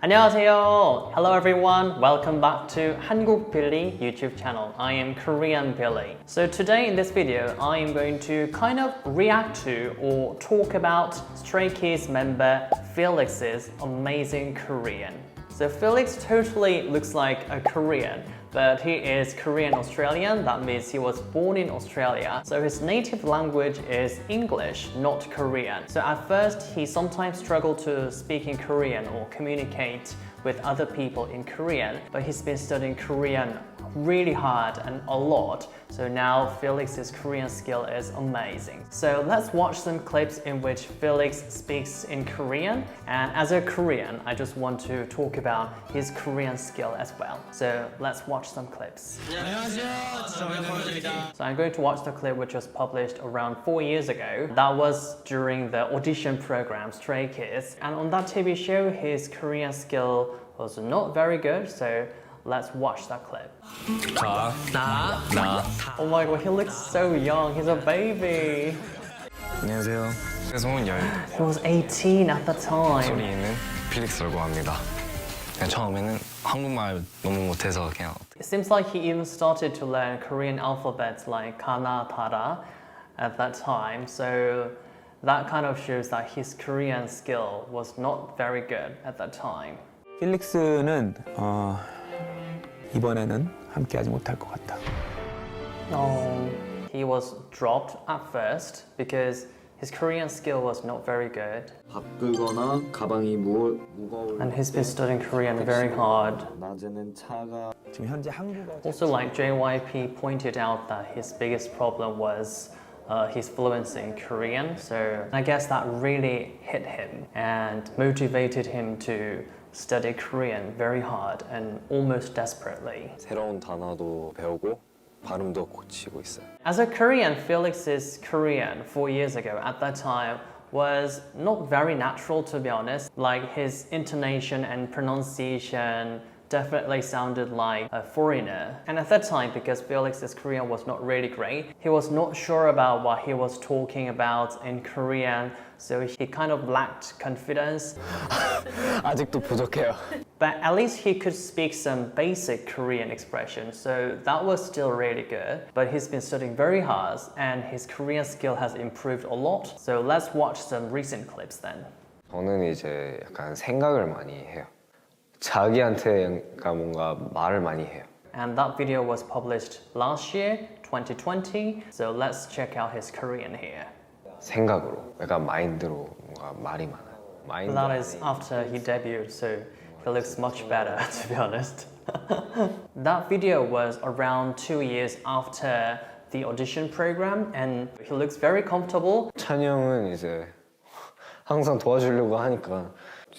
안녕하세요. Hello everyone. Welcome back to HankukBilly YouTube channel. I am Korean Billy. So today in this video, I am going to kind of react to or talk about Stray Kids member Felix's amazing Korean. So Felix totally looks like a Korean, but he is Korean Australian. That means he was born in Australia. So his native language is English, not Korean. So at first, he sometimes struggled to speak in Korean or communicate with other people in Korean, but he's been studying Korean really hard and a lot. So now Felix's Korean skill is amazing. So let's watch some clips in which Felix speaks in Korean. And as a Korean, I just want to talk about his Korean skill as well. So let's watch some clips. So I'm going to watch the clip which was published around 4 years ago. That was during the audition program Stray Kids. And on that TV show, his Korean skill was not very good. So let's watch that clip. Oh my god, he looks so young. He's a baby. 안녕하세요. 성은 10. He was 18 at the time. 소리 있는 필릭스라고 합니다. 그냥 처음에는 한국말 너무 못해서 그냥. It seems like he even started to learn Korean alphabets like kana, tara at that time. So that kind of shows that his Korean skill was not very good at that time. 필릭스는 이번에는 함께하지 못할 것 같다. He was dropped at first because his Korean skill was not very good. 바쁘거나 가방이 무거울 And he's been studying Korean very hard. 낮에는 차가 지금 현재 한국어 Also, like JYP pointed out that his biggest problem was his fluency in Korean. So I guess that really hit him and motivated him to study Korean very hard and almost desperately. 새로운 단어도 배우고 발음도 고치고 있어요. As a Korean, Felix's Korean 4 years ago at that time was not very natural, to be honest. Like his intonation and pronunciation definitely sounded like a foreigner. And at that time, because Felix's Korean was not really great, he was not sure about what he was talking about in Korean, so he kind of lacked confidence. 아직도 부족해요. But at least he could speak some basic Korean expressions, so that was still really good. But he's been studying very hard, and his Korean skill has improved a lot. So let's watch some recent clips then. 저는 이제 약간 생각을 많이 해요. 자기한테 뭔가 말을 많이 해요. And that video was published last year, 2020. So let's check out his Korean here. 생각으로, 약간 마인드로 뭔가 말이 많아요. 마인드 That is after he debuted, so he looks much better, to be honest. That video was around 2 years after the audition program, and he looks very comfortable. 찬이 형은 이제 항상 도와주려고 하니까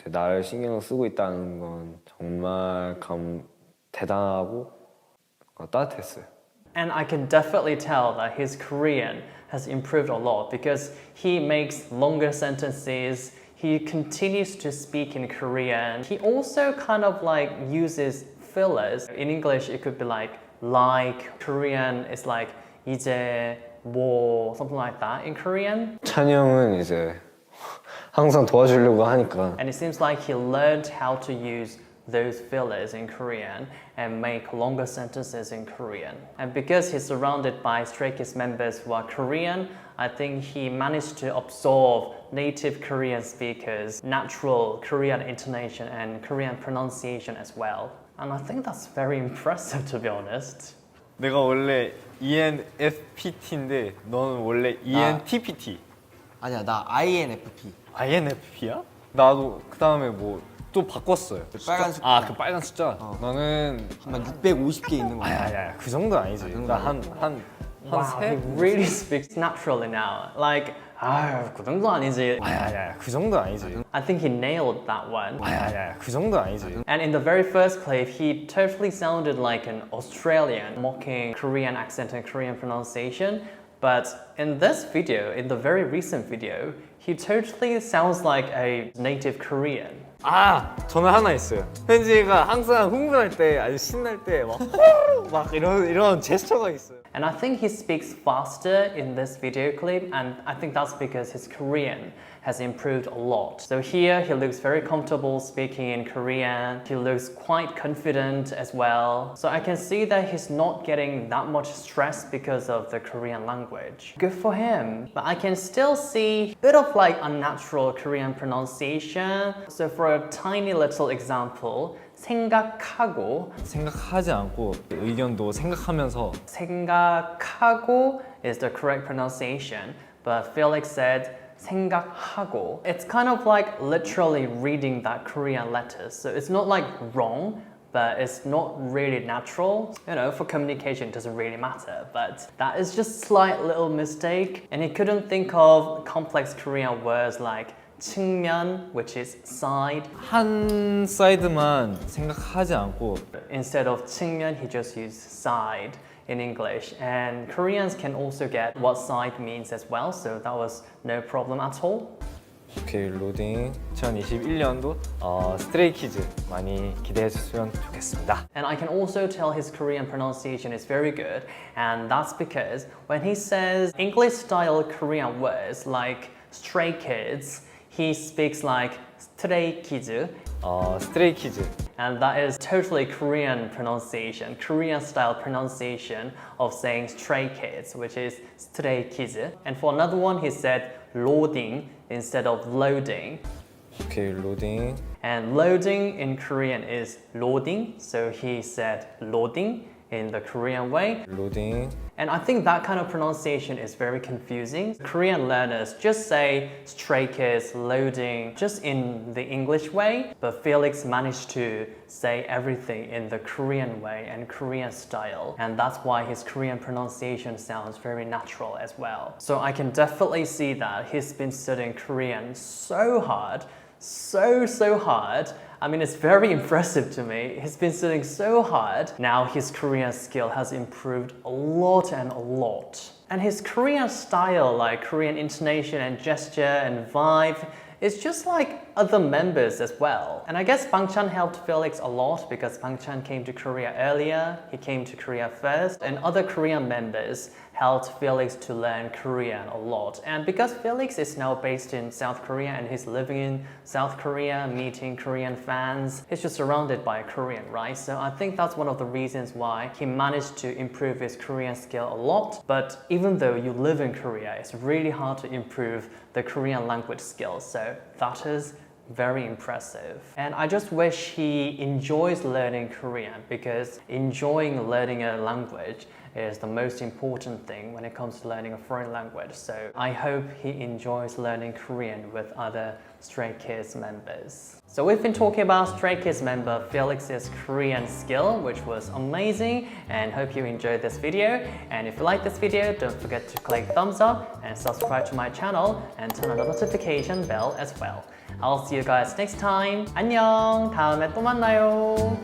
나를 신경 쓰고 있다는 건 정말 대단하고 따뜻했어요. And I can definitely tell that his Korean has improved a lot because he makes longer sentences. He continues to speak in Korean. He also kind of like uses fillers. In English, it could be like. Korean is like 이제 뭐 something like that in Korean. 찬이 형은 이제 항상 도와주려고 하니까. And it seems like he learned how to use those fillers in Korean and make longer sentences in Korean. And because he's surrounded by Stray Kids members who are Korean, I think he managed to absorb native Korean speakers, natural Korean intonation and Korean pronunciation as well. And I think that's very impressive, to be honest. 내가 원래 ENFPT인데 너는 원래 ENTPT. 아니야 나 INFP INFP야? 나도 그 다음에 뭐 또 바꿨어요. 빨간 숫자. 아, 그 빨간 숫자. 나는 한 650개 있는 거야. 아야, 그 정도 아니지. Wow, he 세? really speaks naturally now. Like, 그 정도 아니지. 아야, 그 정도 아니지. I think he nailed that one. 아야, 그 정도 아니지. And in the very first clip, he totally sounded like an Australian, mocking Korean accent and Korean pronunciation. But in this video, in the very recent video, he totally sounds like a native Korean. 저는 하나 있어요. 현지가 항상 흥분할 때 아주 신날 때 막 이런 제스처가 있어요. And I think he speaks faster in this video clip, and I think that's because his Korean has improved a lot. So here he looks very comfortable speaking in Korean. He looks quite confident as well. So I can see that he's not getting that much stress because of the Korean language. Good for him. But I can still see a bit of like unnatural Korean pronunciation. So for a tiny little example, 생각하고 생각하지 않고 의견도 생각하면서 생각하고 is the correct pronunciation, but Felix said 생각하고. It's kind of like literally reading that Korean letters. So it's not like wrong, but it's not really natural. You know, for communication it doesn't really matter, but that is just slight little mistake. And he couldn't think of complex Korean words like 측면, which is side. 한 사이드만 생각하지 않고 Instead of 측면, he just used side in English. And Koreans can also get what side means as well, so that was no problem at all. 오케이 로딩 2021년도 스트레이키즈 많이 기대해 주셨으면 좋겠습니다. And I can also tell his Korean pronunciation is very good, and that's because when he says English style Korean words like stray kids, he speaks like straykids. 스트레이키즈 And that is totally Korean pronunciation, Korean style pronunciation of saying stray kids, which is stray kids. And for another one, he said loading instead of loading. 오케이 로딩 And loading in Korean is loading, so he said loading in the Korean way. 로딩 And I think that kind of pronunciation is very confusing. Korean learners just say stray kids, loading, just in the English way, but Felix managed to say everything in the Korean way and Korean style. And that's why his Korean pronunciation sounds very natural as well. So I can definitely see that he's been studying Korean so hard, so hard. I mean, it's very impressive to me. He's been studying so hard. Now his Korean skill has improved a lot and a lot. And his Korean style, like Korean intonation and gesture and vibe, is just like other members as well. And I guess Bangchan helped Felix a lot because Bangchan came to Korea earlier. He came to Korea first, and other Korean members helped Felix to learn Korean a lot. And because Felix is now based in South Korea and he's living in South Korea, meeting Korean fans, he's just surrounded by Korean, right? So I think that's one of the reasons why he managed to improve his Korean skill a lot. But even though you live in Korea, it's really hard to improve the Korean language skills. So that is very impressive. And I just wish he enjoys learning Korean, because enjoying learning a language is the most important thing when it comes to learning a foreign language. So I hope he enjoys learning Korean with other Stray Kids members. So we've been talking about Stray Kids member Felix's Korean skill, which was amazing, and hope you enjoyed this video. And if you like this video, don't forget to click thumbs up and subscribe to my channel and turn on the notification bell as well. I'll see you guys next time. 안녕! 다음에 또 만나요.